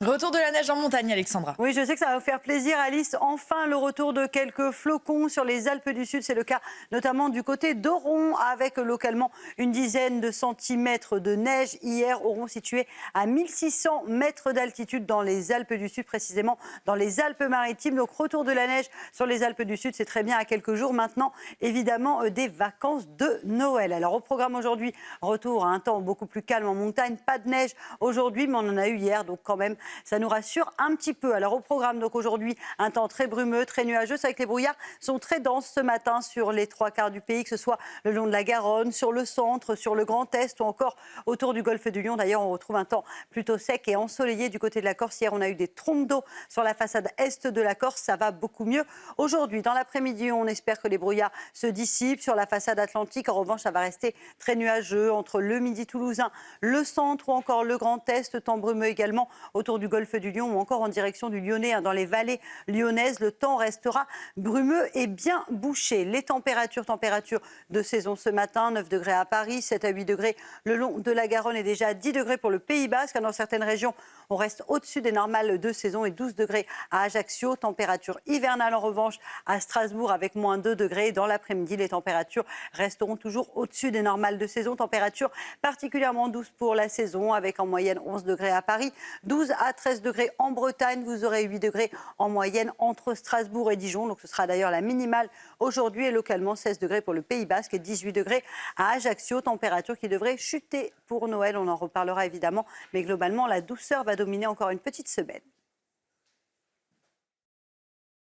Retour de la neige en montagne, Alexandra. Oui, je sais que ça va vous faire plaisir, Alice. Enfin, le retour de quelques flocons sur les Alpes du Sud. C'est le cas notamment du côté d'Oron, avec localement une dizaine de centimètres de neige. Hier, Oron situé à 1600 mètres d'altitude dans les Alpes du Sud, précisément dans les Alpes-Maritimes. Donc, retour de la neige sur les Alpes du Sud, c'est très bien à quelques jours maintenant, évidemment, des vacances de Noël. Alors, au programme aujourd'hui, retour à un temps beaucoup plus calme en montagne. Pas de neige aujourd'hui, mais on en a eu hier, donc quand même, ça nous rassure un petit peu. Alors au programme, donc aujourd'hui, un temps très brumeux, très nuageux. C'est vrai que les brouillards sont très denses ce matin sur les trois quarts du pays, que ce soit le long de la Garonne, sur le centre, sur le Grand Est ou encore autour du golfe du Lion. D'ailleurs, on retrouve un temps plutôt sec et ensoleillé du côté de la Corse. Hier, on a eu des trompes d'eau sur la façade est de la Corse. Ça va beaucoup mieux. Aujourd'hui, dans l'après-midi, on espère que les brouillards se dissipent sur la façade atlantique. En revanche, ça va rester très nuageux entre le midi toulousain, le centre ou encore le Grand Est. Temps brumeux également autour du golfe du Lion ou encore en direction du Lyonnais, dans les vallées lyonnaises. Le temps restera brumeux et bien bouché. Les températures de saison ce matin, 9 degrés à Paris, 7 à 8 degrés le long de la Garonne et déjà 10 degrés pour le Pays Basque. Dans certaines régions, on reste au-dessus des normales de saison et 12 degrés à Ajaccio. Température hivernale en revanche à Strasbourg avec moins 2 degrés. Dans l'après-midi, les températures resteront toujours au-dessus des normales de saison. Température particulièrement douce pour la saison avec en moyenne 11 degrés à Paris, 12 à 13 degrés en Bretagne. Vous aurez 8 degrés en moyenne entre Strasbourg et Dijon. Donc ce sera d'ailleurs la minimale aujourd'hui et localement 16 degrés pour le Pays Basque et 18 degrés à Ajaccio. Température qui devrait chuter pour Noël. On en reparlera évidemment. Mais globalement, la douceur va dominer encore une petite semaine.